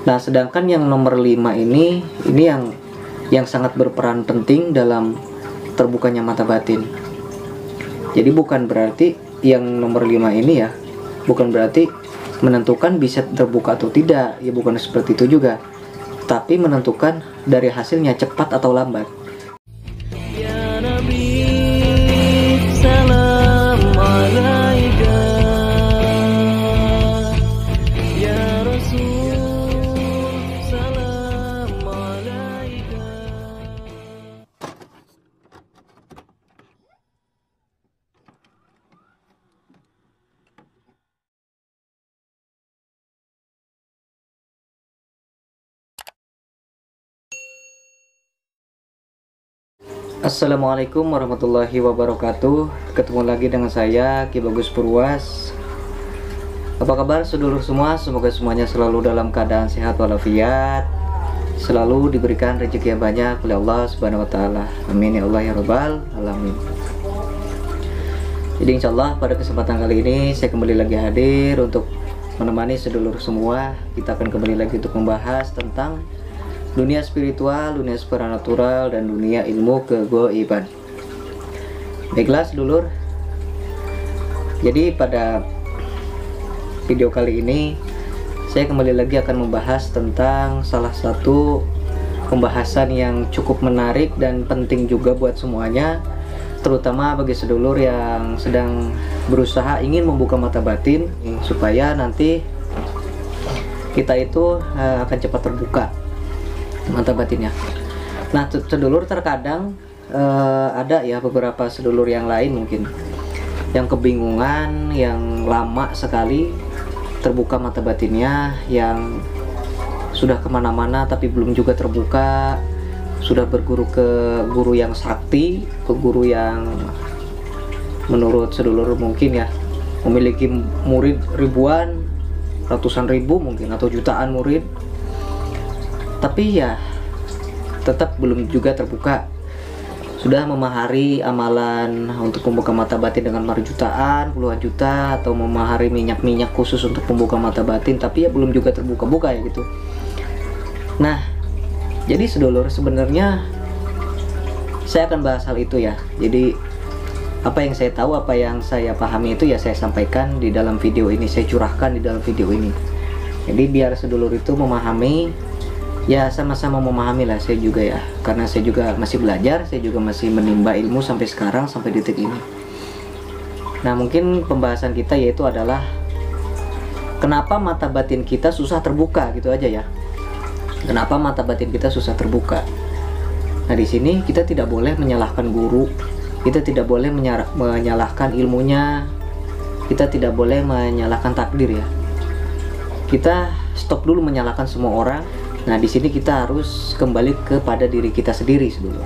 Nah, sedangkan yang nomor 5 ini yang sangat berperan penting dalam terbukanya mata batin. Jadi bukan berarti yang nomor 5 ini ya, bukan berarti menentukan bisa terbuka atau tidak, ya bukan seperti itu juga. Tapi menentukan dari hasilnya cepat atau lambat. Ya Nabi, salam alaika. Ya Rasul, salam alaika. Assalamualaikum warahmatullahi wabarakatuh. Ketemu lagi dengan saya Ki Bagus Purwas. Apa kabar sedulur semua? Semoga semuanya selalu dalam keadaan sehat walafiat, selalu diberikan rezeki yang banyak oleh Allah Subhanahu wa taala. Amin ya Allah ya rabbal alamin. Jadi insyaallah pada kesempatan kali ini saya kembali lagi hadir untuk menemani sedulur semua. Kita akan kembali lagi untuk membahas tentang dunia spiritual, dunia supranatural, dan dunia ilmu kegaiban. Baiklah sedulur, jadi pada video kali ini saya kembali lagi akan membahas tentang salah satu pembahasan yang cukup menarik dan penting juga buat semuanya, terutama bagi sedulur yang sedang berusaha ingin membuka mata batin supaya nanti kita itu akan cepat terbuka mata batinnya. Nah sedulur, terkadang ada ya beberapa sedulur yang lain mungkin yang kebingungan, yang lama sekali terbuka mata batinnya, yang sudah kemana-mana tapi belum juga terbuka, sudah berguru ke guru yang sakti, ke guru yang menurut sedulur mungkin ya memiliki murid ribuan, ratusan ribu mungkin, atau jutaan murid, tapi ya tetap belum juga terbuka. Sudah memahari amalan untuk membuka mata batin dengan jutaan, puluhan juta, atau memahari minyak-minyak khusus untuk membuka mata batin, tapi ya belum juga terbuka-buka ya gitu. Nah, jadi sedulur, sebenarnya saya akan bahas hal itu ya. Jadi apa yang saya tahu, apa yang saya pahami itu ya saya sampaikan di dalam video ini, saya curahkan di dalam video ini. Jadi biar sedulur itu memahami, ya sama-sama memahami lah, saya juga ya, karena saya juga masih belajar, saya juga masih menimba ilmu sampai sekarang, sampai detik ini. Nah mungkin pembahasan kita yaitu adalah kenapa mata batin kita susah terbuka, gitu aja ya. Kenapa mata batin kita susah terbuka? Nah di sini kita tidak boleh menyalahkan guru, kita tidak boleh menyalahkan ilmunya, kita tidak boleh menyalahkan takdir ya. Kita stop dulu menyalahkan semua orang. Nah, di sini kita harus kembali kepada diri kita sendiri dulu.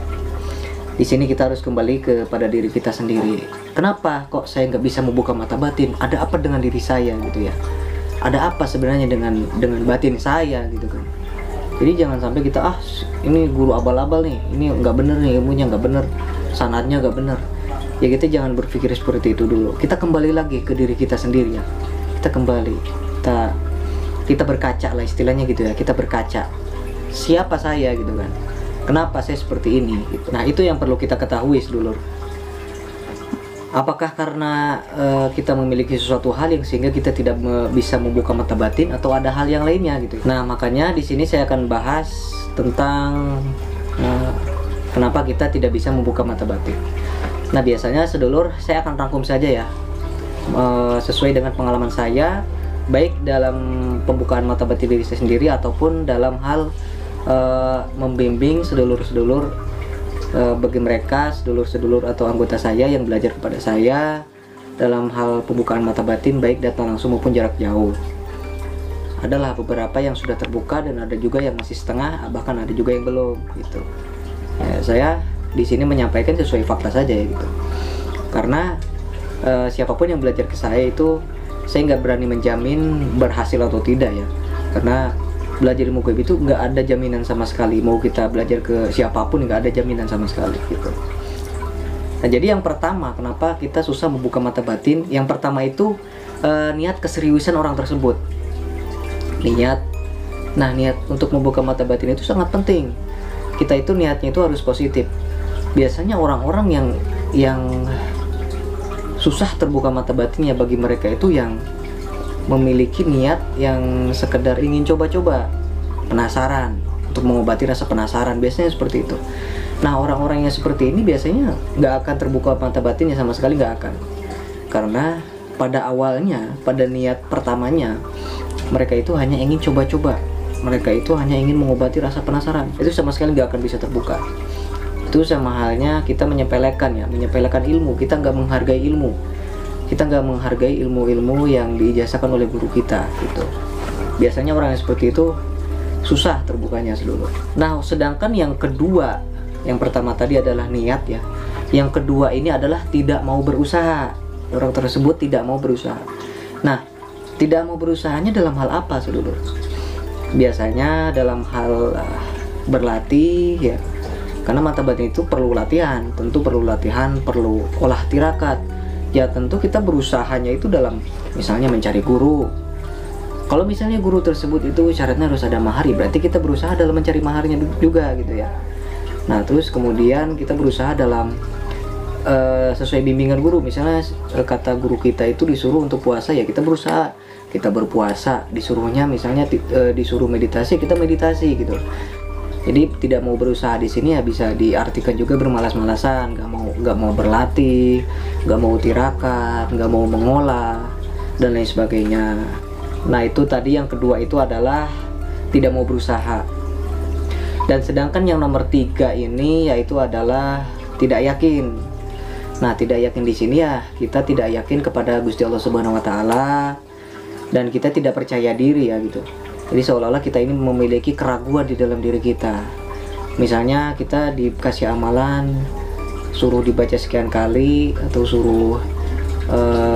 Di sini kita harus kembali kepada diri kita sendiri. Kenapa kok saya nggak bisa membuka mata batin? Ada apa dengan diri saya gitu ya? Ada apa sebenarnya dengan batin saya gitu kan? Jadi jangan sampai kita ini guru abal-abal nih, ini nggak bener nih ilmunya, nggak bener, sanadnya nggak bener. Ya kita jangan berpikir seperti itu dulu. Kita kembali lagi ke diri kita sendiri ya. Kita kembali, kita berkaca lah istilahnya gitu ya, kita berkaca siapa saya gitu kan, kenapa saya seperti ini gitu. Nah itu yang perlu kita ketahui sedulur. Apakah karena kita memiliki sesuatu hal yang sehingga kita tidak bisa membuka mata batin, atau ada hal yang lainnya gitu. Nah makanya di sini saya akan bahas tentang kenapa kita tidak bisa membuka mata batin. Nah biasanya sedulur saya akan rangkum saja ya, sesuai dengan pengalaman saya, baik dalam pembukaan mata batin diri saya sendiri ataupun dalam hal membimbing sedulur-sedulur, bagi mereka sedulur-sedulur atau anggota saya yang belajar kepada saya dalam hal pembukaan mata batin baik datang langsung maupun jarak jauh. Adalah beberapa yang sudah terbuka dan ada juga yang masih setengah, bahkan ada juga yang belum gitu. Ya, saya di sini menyampaikan sesuai fakta saja ya gitu. Karena siapapun yang belajar ke saya itu saya nggak berani menjamin berhasil atau tidak ya, karena belajar ilmu gaib itu nggak ada jaminan sama sekali. Mau kita belajar ke siapapun nggak ada jaminan sama sekali gitu. Nah jadi yang pertama kenapa kita susah membuka mata batin, yang pertama itu niat keseriusan orang tersebut, niat Nah, niat untuk membuka mata batin itu sangat penting. Kita itu niatnya itu harus positif. Biasanya orang-orang yang susah terbuka mata batinnya, bagi mereka itu yang memiliki niat yang sekedar ingin coba-coba, penasaran, untuk mengobati rasa penasaran, biasanya seperti itu. Nah, orang-orang yang seperti ini biasanya nggak akan terbuka mata batinnya sama sekali, nggak akan. Karena pada awalnya, pada niat pertamanya, mereka itu hanya ingin coba-coba, mereka itu hanya ingin mengobati rasa penasaran. Itu sama sekali nggak akan bisa terbuka. Itu sama halnya kita menyepelekan ilmu. Kita nggak menghargai ilmu, kita nggak menghargai ilmu-ilmu yang diijazahkan oleh guru kita gitu. Biasanya orang yang seperti itu susah terbukanya seluruh. Nah, sedangkan yang kedua, yang pertama tadi adalah niat ya, yang kedua ini adalah tidak mau berusaha. Orang tersebut tidak mau berusaha. Nah, tidak mau berusahanya dalam hal apa seluruh? Biasanya dalam hal berlatih ya, karena mata batin itu perlu latihan, tentu perlu latihan, perlu olah tirakat. Ya tentu kita berusahanya itu dalam misalnya mencari guru. Kalau misalnya guru tersebut itu syaratnya harus ada mahari, berarti kita berusaha dalam mencari maharnya juga gitu ya. Nah, terus kemudian kita berusaha dalam sesuai bimbingan guru. Misalnya kata guru kita itu disuruh untuk puasa, ya kita berusaha, kita berpuasa. Disuruhnya misalnya disuruh meditasi, kita meditasi gitu. Jadi tidak mau berusaha di sini ya bisa diartikan juga bermalas-malasan, nggak mau berlatih, nggak mau tirakat, nggak mau mengolah dan lain sebagainya. Nah, itu tadi yang kedua itu adalah tidak mau berusaha. Dan sedangkan yang nomor 3 ini yaitu adalah tidak yakin. Nah, tidak yakin di sini ya kita tidak yakin kepada Gusti Allah Subhanahu Wa Taala dan kita tidak percaya diri ya gitu. Jadi seolah-olah kita ini memiliki keraguan di dalam diri kita. Misalnya kita dikasih amalan, suruh dibaca sekian kali atau suruh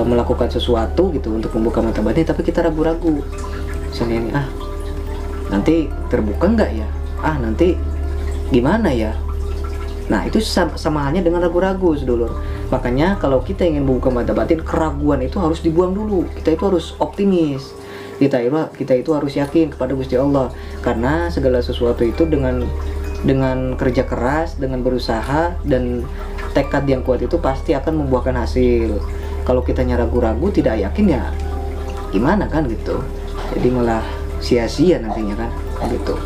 melakukan sesuatu gitu untuk membuka mata batin, tapi kita ragu-ragu. Misalnya ini, nanti terbuka nggak ya? Nanti gimana ya? Nah, itu sama halnya dengan ragu-ragu sedulur. Makanya kalau kita ingin membuka mata batin, keraguan itu harus dibuang dulu. Kita itu harus optimis. Kita itu harus yakin kepada Gusti Allah, karena segala sesuatu itu dengan kerja keras, dengan berusaha dan tekad yang kuat itu pasti akan membuahkan hasil. Kalau kita ragu-ragu, tidak yakin ya gimana kan gitu, jadi malah sia-sia nantinya kan gitu.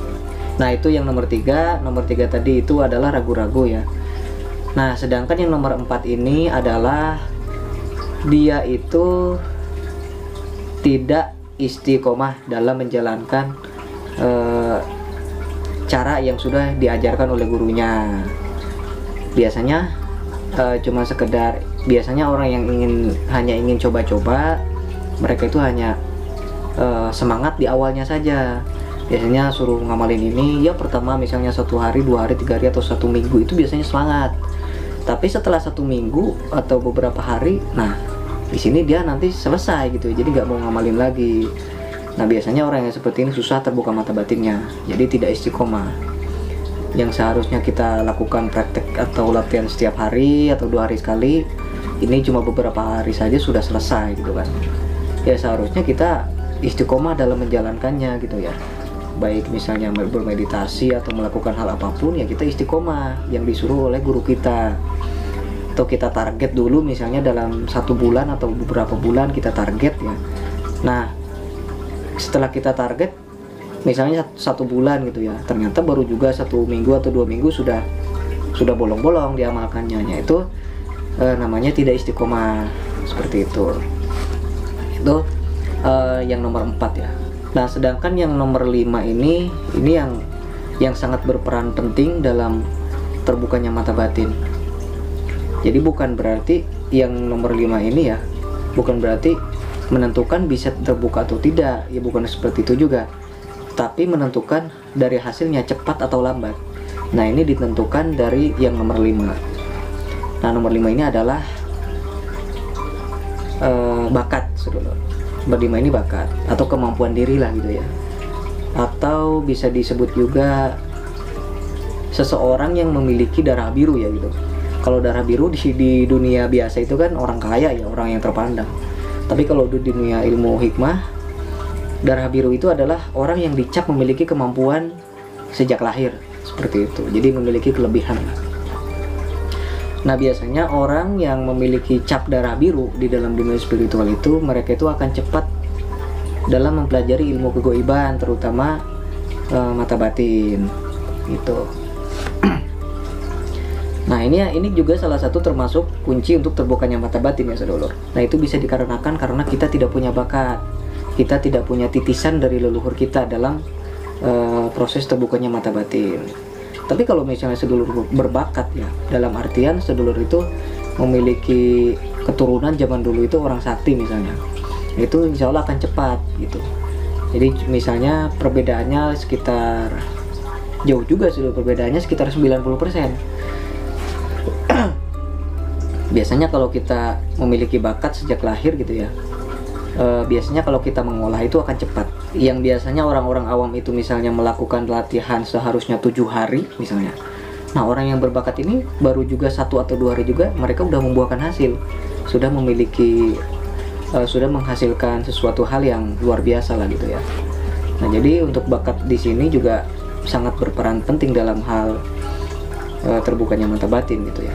Nah, itu yang nomor 3 tadi itu adalah ragu-ragu ya. Nah, sedangkan yang nomor 4 ini adalah dia itu tidak istiqomah dalam menjalankan cara yang sudah diajarkan oleh gurunya. Biasanya cuma sekedar, biasanya orang yang hanya ingin coba-coba, mereka itu hanya semangat di awalnya saja. Biasanya suruh ngamalin ini ya, pertama misalnya 1 hari, 2 hari, 3 hari atau 1 minggu itu biasanya semangat. Tapi setelah 1 minggu atau beberapa hari, nah di sini dia nanti selesai gitu, jadi nggak mau ngamalin lagi. Nah, biasanya orang yang seperti ini susah terbuka mata batinnya, jadi tidak istiqomah. Yang seharusnya kita lakukan praktek atau latihan setiap hari atau 2 hari sekali, ini cuma beberapa hari saja sudah selesai gitu kan. Ya seharusnya kita istiqomah dalam menjalankannya gitu ya. Baik misalnya bermeditasi atau melakukan hal apapun, ya kita istiqomah yang disuruh oleh guru kita. Atau kita target dulu misalnya dalam 1 bulan atau beberapa bulan kita target ya. Nah, setelah kita target misalnya 1 bulan gitu ya, ternyata baru juga 1 minggu atau 2 minggu sudah bolong-bolong diamalkannya, itu namanya tidak istiqomah. Seperti itu yang nomor 4 ya. Nah, sedangkan yang nomor 5 ini yang sangat berperan penting dalam terbukanya mata batin. Jadi bukan berarti yang nomor 5 ini ya, bukan berarti menentukan bisa terbuka atau tidak, ya bukan seperti itu juga, tapi menentukan dari hasilnya cepat atau lambat. Nah, ini ditentukan dari yang nomor 5. Nah, nomor 5 ini adalah bakat saudara. Nomor 5 ini bakat atau kemampuan diri lah gitu ya, atau bisa disebut juga seseorang yang memiliki darah biru ya gitu. Kalau darah biru di dunia biasa itu kan orang kaya ya, orang yang terpandang. Tapi kalau di dunia ilmu hikmah darah biru itu adalah orang yang dicap memiliki kemampuan sejak lahir, seperti itu. Jadi memiliki kelebihan. Nah, biasanya orang yang memiliki cap darah biru di dalam dunia spiritual itu, mereka itu akan cepat dalam mempelajari ilmu kegoiban, terutama mata batin gitu. Nah, ini juga salah satu termasuk kunci untuk terbukanya mata batin ya sedulur. Nah, itu bisa dikarenakan karena kita tidak punya bakat, kita tidak punya titisan dari leluhur kita dalam proses terbukanya mata batin. Tapi kalau misalnya sedulur berbakat ya, dalam artian sedulur itu memiliki keturunan zaman dulu itu orang sakti misalnya, itu insya Allah akan cepat gitu. Jadi misalnya perbedaannya sekitar, jauh juga sedulur, perbedaannya sekitar 90%. Biasanya kalau kita memiliki bakat sejak lahir gitu ya, biasanya kalau kita mengolah itu akan cepat. Yang biasanya orang-orang awam itu misalnya melakukan latihan seharusnya 7 hari misalnya, nah orang yang berbakat ini baru juga 1 atau 2 hari juga mereka udah membuahkan hasil, sudah memiliki sudah menghasilkan sesuatu hal yang luar biasa lah gitu ya. Nah, jadi untuk bakat di sini juga sangat berperan penting dalam hal terbukanya mata batin gitu ya.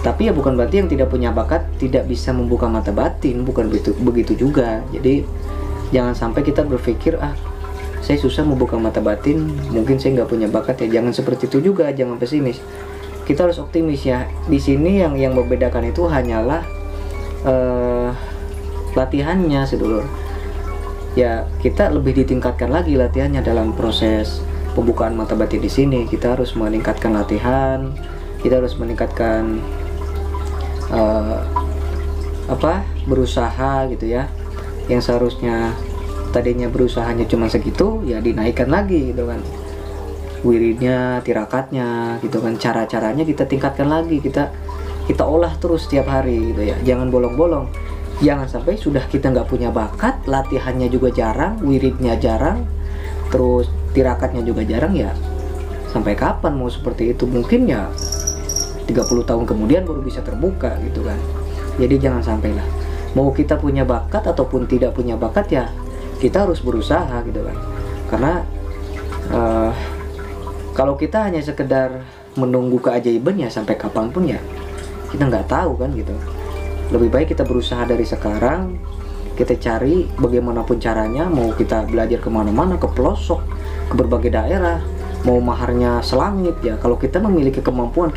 Tapi ya bukan berarti yang tidak punya bakat tidak bisa membuka mata batin, bukan begitu juga. Jadi jangan sampai kita berpikir, saya susah membuka mata batin, mungkin saya nggak punya bakat ya. Jangan seperti itu juga, jangan pesimis. Kita harus optimis ya. Di sini yang membedakan itu hanyalah latihannya sedulur. Ya, kita lebih ditingkatkan lagi latihannya dalam proses pembukaan mata batin di sini. Kita harus meningkatkan latihan, kita harus meningkatkan berusaha gitu ya. Yang seharusnya tadinya berusahanya cuma segitu, ya dinaikkan lagi gitu kan, wiridnya, tirakatnya gitu kan, cara-caranya kita tingkatkan lagi, kita olah terus setiap hari gitu ya. Jangan bolong-bolong, jangan sampai sudah kita nggak punya bakat, latihannya juga jarang, wiridnya jarang, terus tirakatnya juga jarang, ya sampai kapan mau seperti itu? Mungkin ya 30 tahun kemudian baru bisa terbuka gitu kan. Jadi jangan sampailah, mau kita punya bakat ataupun tidak punya bakat ya kita harus berusaha gitu kan. Karena kalau kita hanya sekedar menunggu keajaiban ya sampai kapanpun ya kita nggak tahu kan gitu. Lebih baik kita berusaha dari sekarang, kita cari bagaimanapun caranya, mau kita belajar kemana-mana, ke pelosok, ke berbagai daerah, mau maharnya selangit ya. Kalau kita memiliki kemampuan,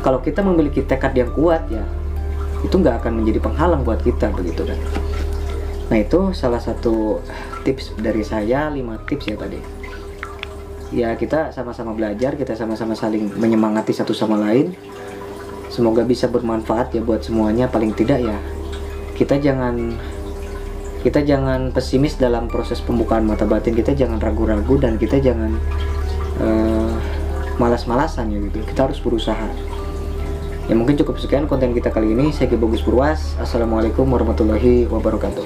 kalau kita memiliki tekad yang kuat ya, itu nggak akan menjadi penghalang buat kita begitu kan. Nah, itu salah satu tips dari saya, 5 tips ya tadi. Ya, kita sama-sama belajar, kita sama-sama saling menyemangati satu sama lain. Semoga bisa bermanfaat ya buat semuanya. Paling tidak ya kita jangan pesimis dalam proses pembukaan mata batin. Kita jangan ragu-ragu dan kita jangan malas-malasan ya gitu. Kita harus berusaha. Ya, mungkin cukup sekian konten kita kali ini. Saya Ki Bagus Purwas. Assalamualaikum warahmatullahi wabarakatuh.